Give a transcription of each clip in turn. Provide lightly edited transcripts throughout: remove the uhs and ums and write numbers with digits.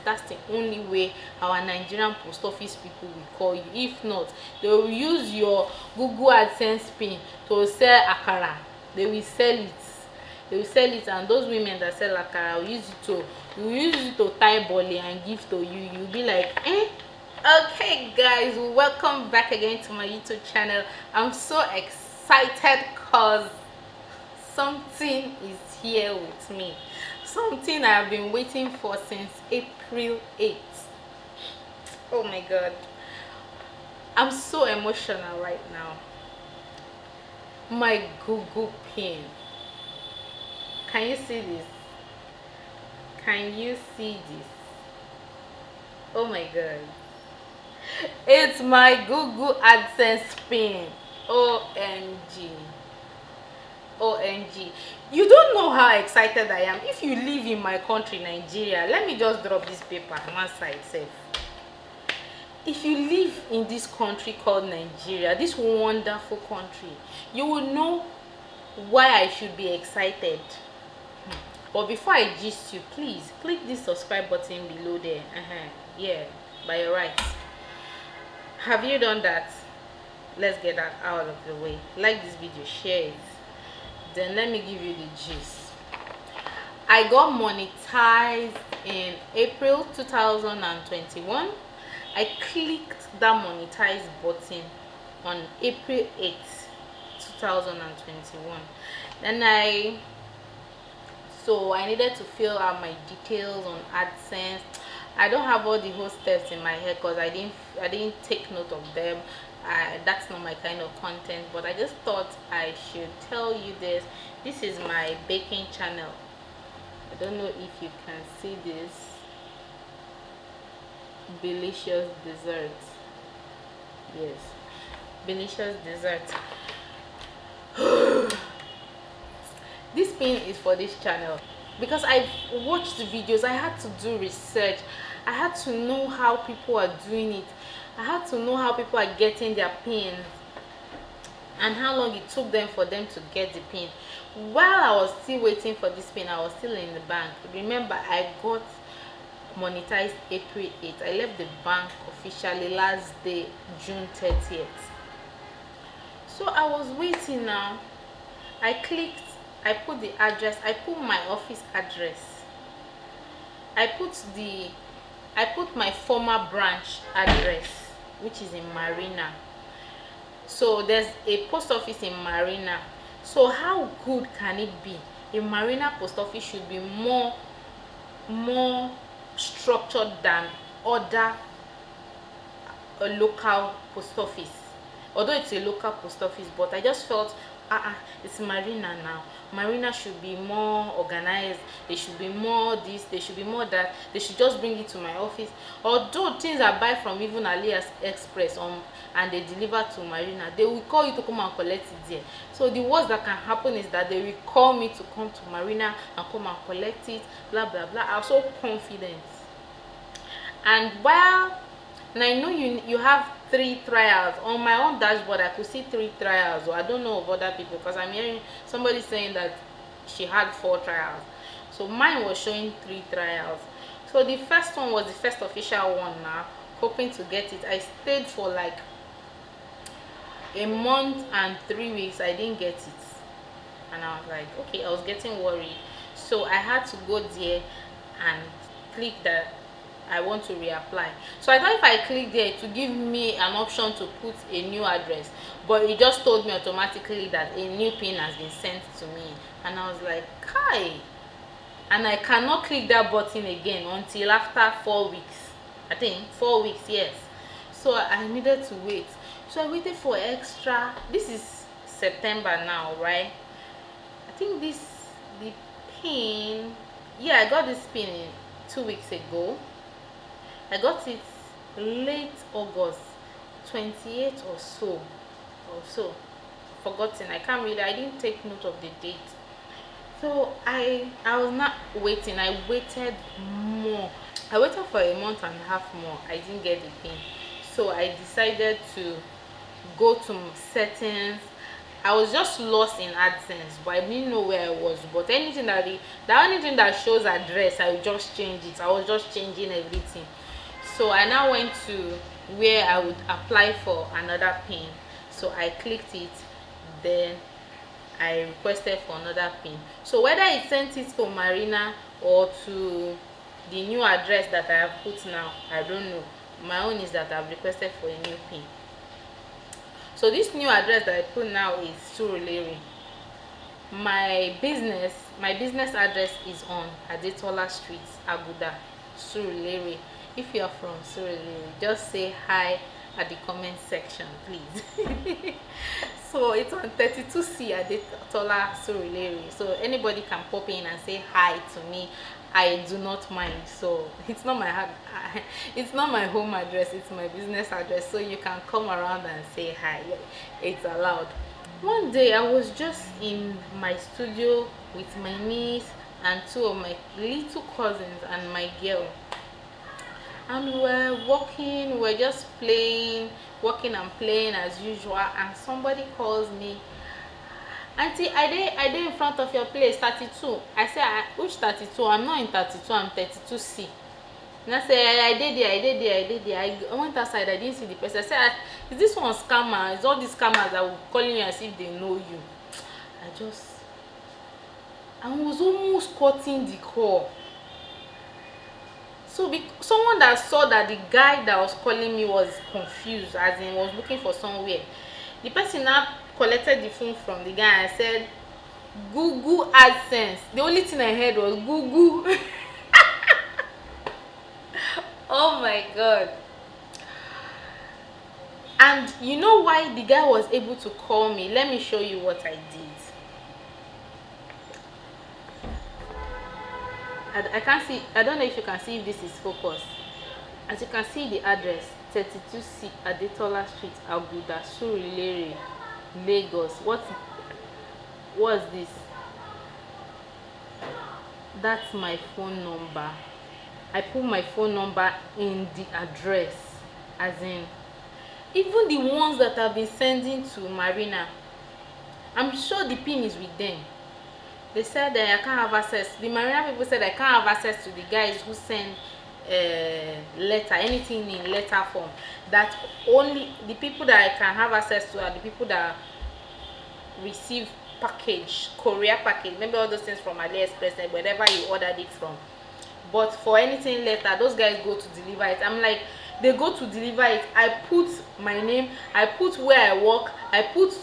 That's the only way our Nigerian post office people will call you. If not, they will use your Google AdSense pin to sell akara. They will sell it. They will sell it, and those women that sell akara will use it to tie boli and give to you. You'll be like, eh? Okay guys, welcome back again to my YouTube channel. I'm so excited because something is here with me, something I've been waiting for since April 8th. Oh my god, I'm so emotional right now. My Google pin. Can you see this? Can you see this? Oh my god, it's my Google AdSense pin. OMG. OMG. You don't know how excited I am. If you live in my country, Nigeria, let me just drop this paper one side safe. If you live in this country called Nigeria, this wonderful country, you will know why I should be excited. But before I gist you, please click this subscribe button below there. Yeah, by your right. Have you done that? Let's get that out of the way. Like this video, share it. Then let me give you the gist. I got monetized in April 2021. I clicked that monetize button on April 8th, 2021. Then I needed to fill out my details on AdSense. I don't have all the whole steps in my head because I didn't take note of them. That's not my kind of content, but I just thought I should tell you this. This is my baking channel. I don't know if you can see this delicious dessert. Yes, delicious dessert. This pin is for this channel because I've watched the videos. I had to do research. I had to know how people are doing it. I had to know how people are getting their pins and how long it took them for them to get the pin. While I was still waiting for this pin, I was still in the bank. Remember, I got monetized April 8th. I left the bank officially last day, June 30th. So I was waiting now. I clicked, I put the address, I put my office address. I put my former branch address, which is in Marina. So there's a post office in Marina. So how good can it be? A Marina post office should be more structured than other local post office. Although it's a local post office, but I just felt it's Marina now. Marina should be more organized. They should be more this, they should be more that. They should just bring it to my office. Although things I buy from even AliExpress and they deliver to Marina, they will call you to come and collect it there. So the worst that can happen is that they will call me to come to Marina and come and collect it, blah blah blah. I'm so confident. And while and I know you have 3 trials on my own dashboard, I could see 3 trials, or I don't know of other people because I'm hearing somebody saying that she had 4 trials. So mine was showing 3 trials. So the first one was the first official one. Now hoping to get it, I stayed for like a month and 3 weeks. I didn't get it, and I was like, okay, I was getting worried. So I had to go there and click that I want to reapply. So I thought if I click there to give me an option to put a new address, but it just told me automatically that a new pin has been sent to me, and I was like, kai, and I cannot click that button again until after 4 weeks. I think 4 weeks, yes. So I needed to wait. So I waited for extra. This is September now, right? I think the pin, yeah, I got this pin 2 weeks ago. I got it late August 28th or so. Forgotten. I didn't take note of the date. So I was not waiting. I waited more. I waited for a month and a half more. I didn't get the pin. So I decided to go to settings I was just lost in AdSense, but I didn't know where I was. But anything that the only thing that shows address, I would just change it. I was just changing everything. So I now went to where I would apply for another pin. So I clicked it, then I requested for another pin. So whether it sent it to Marina or to the new address that I have put now, I don't know. My own is that I've requested for a new pin. So this new address that I put now is Surulere. My business address is on Adetola Street, Aguda, Surulere. If you are from Surulere, just say hi at the comment section, please. So it's on 32C Adetola, Surulere. So anybody can pop in and say hi to me. I do not mind. So it's not my home address, it's my business address. So you can come around and say hi. It's allowed. One day I was just in my studio with my niece and two of my little cousins and my girl, and we were just playing, working and playing as usual, and somebody calls me, "Auntie, I did in front of your place 32." I said, "Which 32? I'm not in 32, I'm 32C." And I said, I did there. I went outside, I didn't see the person. I said, "Is this one scammer? It's all these scammers that will calling you as if they know you." I was almost cutting the call. So someone that saw that the guy that was calling me was confused, as in was looking for somewhere. The person now collected the phone from the guy and said, "Google AdSense." The only thing I heard was Google. Oh my god. And you know why the guy was able to call me? Let me show you what I did. I can't see, I don't know if you can see if this is focused. As you can see, the address 32C Adetola Street, Aguda, Surulere, Lagos. What's this? That's my phone number. I put my phone number in the address, as in even the ones that I've been sending to Marina, I'm sure the pin is with them. They said that I can't have access. The Marina people said I can't have access to the guys who send letter, anything in letter form. That only the people that I can have access to are the people that receive package, courier package, maybe all those things from AliExpress, wherever you ordered it from. But for anything letter, those guys go to deliver it. I'm like, they go to deliver it. I put my name, I put where I work, I put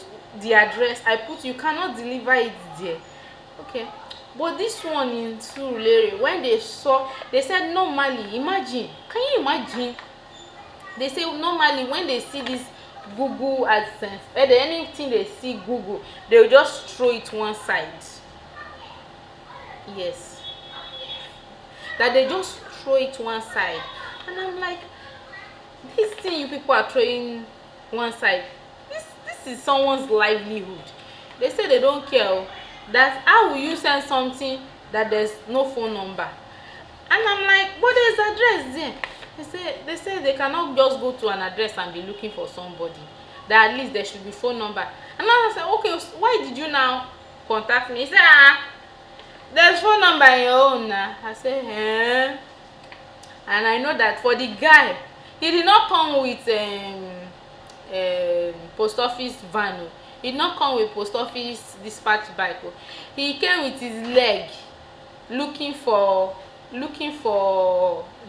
the address, you cannot deliver it there. Okay, but this one in Surulere, when they saw, they said normally, imagine, can you imagine? They say normally when they see this Google AdSense, anything they see Google, they will just throw it one side. Yes, that they just throw it one side. And I'm like, this thing you people are throwing one side, this is someone's livelihood. They say they don't care. That how will you send something that there's no phone number? And I'm like, but there's address there. They say they cannot just go to an address and be looking for somebody. That at least there should be phone number. And I said, okay, why did you now contact me? He said, there's phone number in your own now. I said, And I know that for the guy, he did not come with post office van. He did not come with post office dispatch bike. He came with his leg, looking for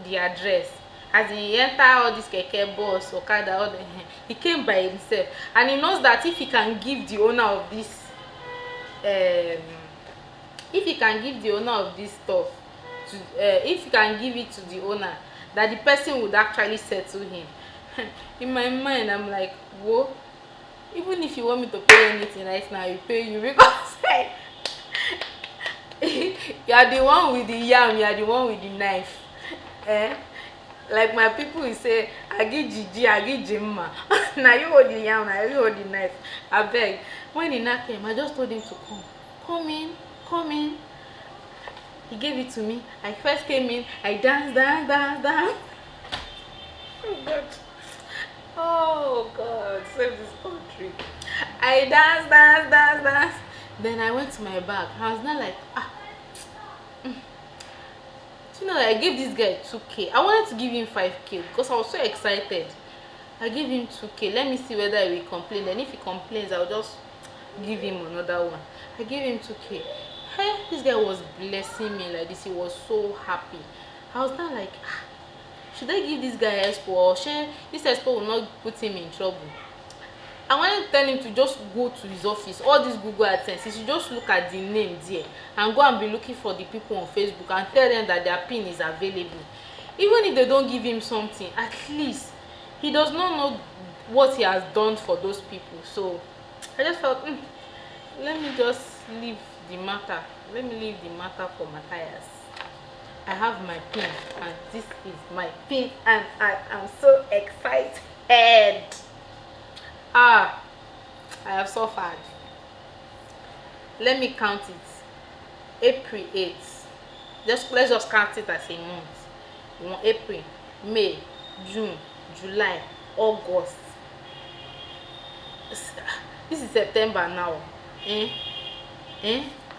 the address. As he entered all this keke bus, okada, he came by himself, and he knows that if he can give the owner of this, stuff, if he can give it to the owner, that the person would actually settle him. In my mind, I'm like, whoa. Even if you want me to pay anything right now, I will pay you, because you are the one with the yam, you are the one with the knife. Like my people will say, I give Gigi, I give Jimma. Now you hold the yam, now you hold the knife. I beg. When he now came, I just told him to come. Come in. He gave it to me. I first came in, I danced. Oh God, save this country. I dance. Then I went to my bag. I was not like, I gave this guy 2k. I wanted to give him 5k because I was so excited. I gave him 2k. Let me see whether he will complain. Then if he complains, I'll just give him another one. I gave him 2k. Hey, this guy was blessing me like this. He was so happy. I was not like, should I give this guy expo, or this expo will not put him in trouble? I wanted to tell him to just go to his office, all this Google Adsense. He should just look at the name there and go and be looking for the people on Facebook and tell them that their pin is available. Even if they don't give him something, at least he does not know what he has done for those people. So I just felt, let me just leave the matter. Let me leave the matter for Matthias. I have my pin, and this is my pin, and I am so excited. I have suffered. Let me count it. April 8th. Let's just count it as a month. April, May, June, July, August. This is September now.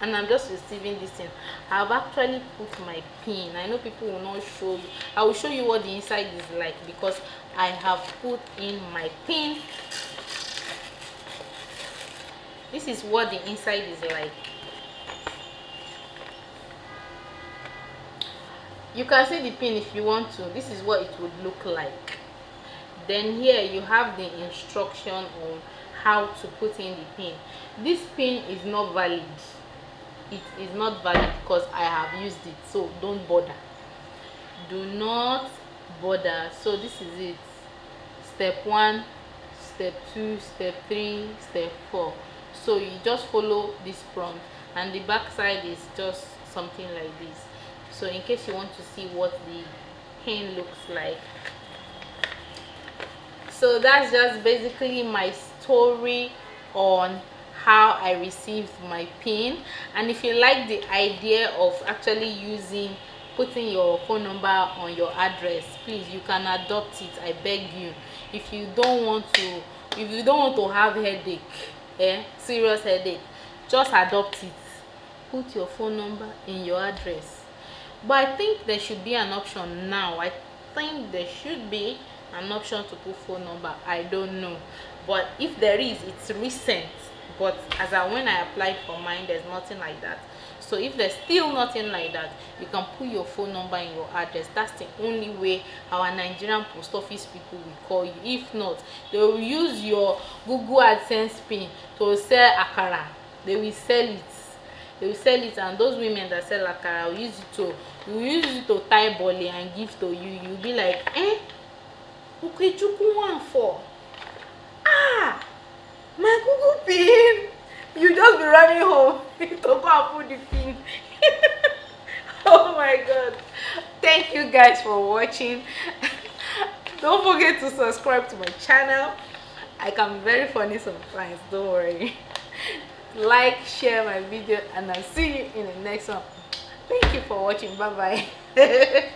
And I'm just receiving this thing. I've actually put my pin. I know people will not show you. I will show you what the inside is like because I have put in my pin. This is what the inside is like. You can see the pin if you want to. This is what it would look like. Then here you have the instruction on how to put in the pin. This pin is not valid. It is not valid because I have used it, so don't bother. Do not bother. So this is it. Step 1, step 2, step 3, step 4. So you just follow this prompt, and the back side is just something like this. So in case you want to see what the pin looks like. So that's just basically my story on how I received my pin. And if you like the idea of actually putting your phone number on your address, please, you can adopt it. I beg you. If you don't want to have headache, serious headache, just adopt it. Put your phone number in your address. But I think there should be an option now. I think there should be an option to put phone number. I don't know, but if there is, it's recent. But when I applied for mine, there's nothing like that. So if there's still nothing like that, you can put your phone number in your address. That's the only way our Nigerian post office people will call you. If not, they will use your Google AdSense pin to sell akara. They will sell it. And those women that sell akara will use it to tie boli and give to you. You'll be like, okay, one for my Google pin. You just be running home to go and put the pin. Oh my god. Thank you guys for watching. Don't forget to subscribe to my channel. I can be very funny sometimes, don't worry. Like, share my video, and I'll see you in the next one. Thank you for watching. Bye bye.